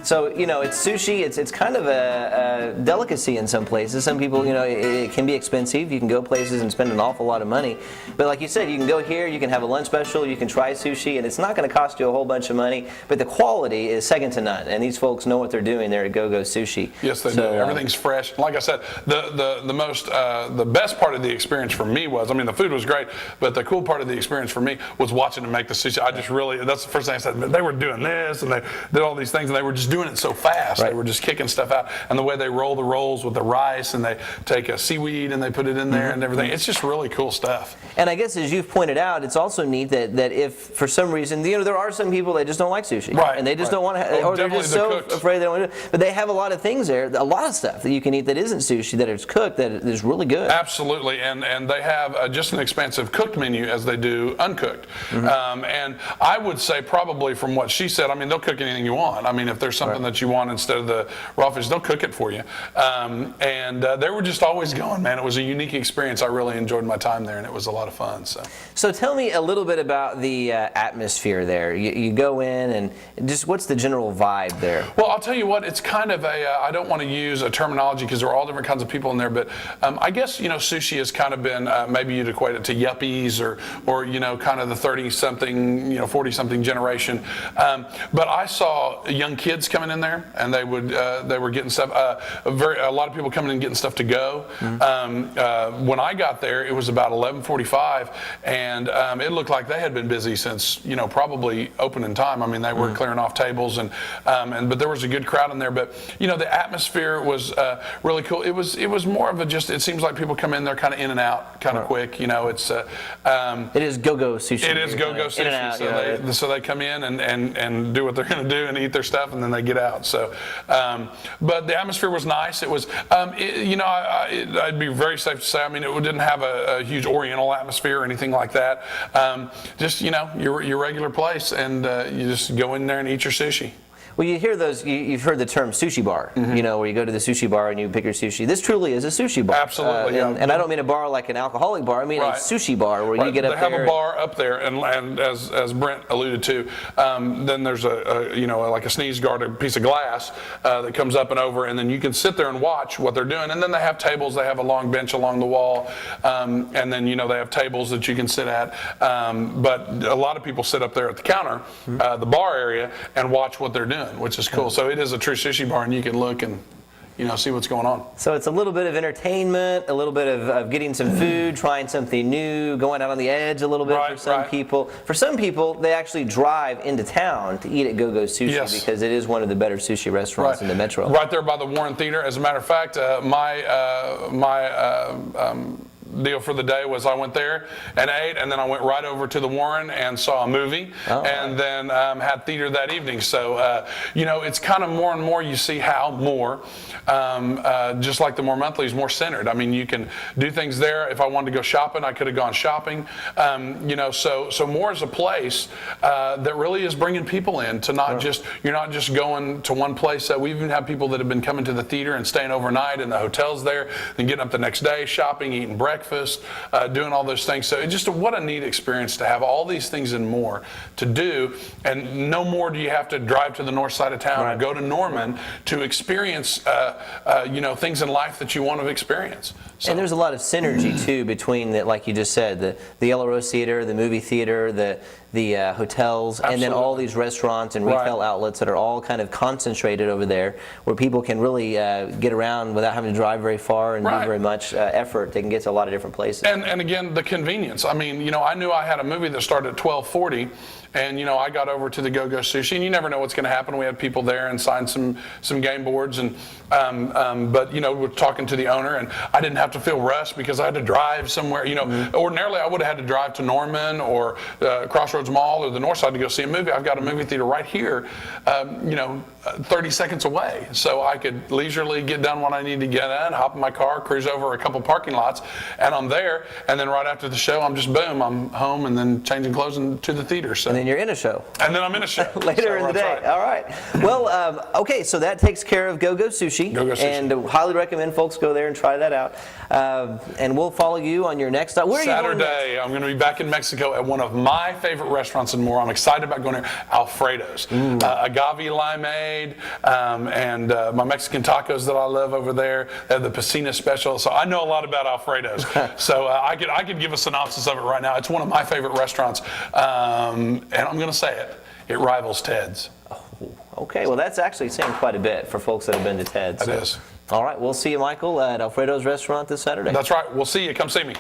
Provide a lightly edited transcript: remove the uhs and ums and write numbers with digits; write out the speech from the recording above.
So, it's sushi. It's kind of a delicacy in some places. Some people, it can be expensive. You can go places and spend an awful lot of money. But like you said, you can go here, you can have a lunch special, you can try sushi, and it's not going to cost you a whole bunch of money. But the quality is second to none. And these folks know what they're doing there at GoGo Sushi. Yes, they do. Everything's fresh. Like I said, the best part of the experience for me was, the food was great, but the cool part of the experience for me was watching them make the sushi. That's the first thing I said. They were doing this, and they did all these things, and they were just doing it so fast. Right. They were just kicking stuff out, and the way they roll the rolls with the rice, and they take a seaweed and they put it in there and everything. It's just really cool stuff. And I guess as you've pointed out, it's also neat that if for some reason, there are some people that just don't like sushi, right? And they just don't want to, or they're just so afraid they don't want to. But they have a lot of things there, a lot of stuff that you can eat that isn't sushi, that is cooked, that is really good. Absolutely, and they have just an expansive cooked menu as they do uncooked. And I would say probably from what she said, they'll cook anything you want. If there's something that you want instead of the raw fish, they'll cook it for you. And they were just always going, man. It was a unique experience. I really enjoyed my time there, and it was a lot of fun. So tell me a little bit about the atmosphere there. You go in, and just what's the general vibe there? Well, I'll tell you what, it's kind of I don't want to use a terminology because there are all different kinds of people in there, but I guess, sushi has kind of been, maybe you'd equate it to yuppies or kind of the 30-something, 40-something generation. But I saw young kids coming in there, and they were getting stuff. A lot of people coming in and getting stuff to go. When I got there, it was about 11:45, and it looked like they had been busy since probably opening time. They were clearing off tables, but there was a good crowd in there. But the atmosphere was really cool. It was more of it seems like people come in there kind of in and out, kind of quick. It is GoGo Sushi. It is GoGo Sushi. In and out, so they come in and do what they're going to do and eat their stuff, and then they get out. So, but the atmosphere was nice. It was, I'd be very safe to say, it didn't have a huge Oriental atmosphere or anything like that. Just your regular place, and you just go in there and eat your sushi. Well, you hear those. You've heard the term sushi bar. Where you go to the sushi bar and you pick your sushi. This truly is a sushi bar. Absolutely, and I don't mean a bar like an alcoholic bar. I mean a sushi bar where you get up there. They have a bar up there, and as Brent alluded to, then there's like a sneeze guard, a piece of glass that comes up and over, and then you can sit there and watch what they're doing. And then they have tables. They have a long bench along the wall, and then they have tables that you can sit at. But a lot of people sit up there at the counter, the bar area, and watch what they're doing, which is cool. So it is a true sushi bar, and you can look and see what's going on. So it's a little bit of entertainment, a little bit of getting some food, trying something new, going out on the edge a little bit for some people. For some people, they actually drive into town to eat at GoGo Sushi because it is one of the better sushi restaurants in the metro. Right there by the Warren Theater. As a matter of fact, my deal for the day was I went there and ate, and then I went right over to the Warren and saw a movie, and then had theater that evening. So it's kind of more and more you see how more just like the More Monthly is more centered. You can do things there. If I wanted to go shopping, I could have gone shopping. So more is a place that really is bringing people in to you're not just going to one place. We even have people that have been coming to the theater and staying overnight in the hotels there, then getting up the next day, shopping, eating breakfast, doing all those things. So it's just what a neat experience to have all these things and more to do, and no more do you have to drive to the north side of town or go to Norman to experience things in life that you want to experience. So. And there's a lot of synergy too between like you just said, the Yellow Rose Theater, the movie theater, the hotels, and then all these restaurants and retail outlets that are all kind of concentrated over there, where people can really get around without having to drive very far and do very much effort. They can get to a lot of different places. And again, the convenience. I knew I had a movie that started at 12:40. And I got over to the GoGo Sushi, and you never know what's going to happen. We had people there and signed some game boards, and but we're talking to the owner, and I didn't have to feel rushed because I had to drive somewhere. Ordinarily I would have had to drive to Norman or Crossroads Mall or the North Side to go see a movie. I've got a movie theater right here, 30 seconds away, so I could leisurely get done what I need to get done, hop in my car, cruise over a couple parking lots, and I'm there, and then right after the show, I'm just boom, I'm home, and then changing clothes and to the theater. So. And then you're in a show. And then I'm in a show. Later in the day. Right. All right. Well, okay, so that takes care of GoGo Sushi. GoGo Sushi. And highly recommend folks go there and try that out. And we'll follow you on your next stop. Where are you going next? Saturday, I'm going to be back in Mexico at one of my favorite restaurants in Moore. I'm excited about going there, Alfredo's. Agave limeade, and my Mexican tacos that I love over there. They have the piscina special. So I know a lot about Alfredo's. So I could give a synopsis of it right now. It's one of my favorite restaurants. And I'm going to say it. It rivals Ted's. Oh, okay, well that's actually saying quite a bit for folks that have been to Ted's. It is. All right, we'll see you, Michael, at Alfredo's restaurant this Saturday. That's right. We'll see you. Come see me.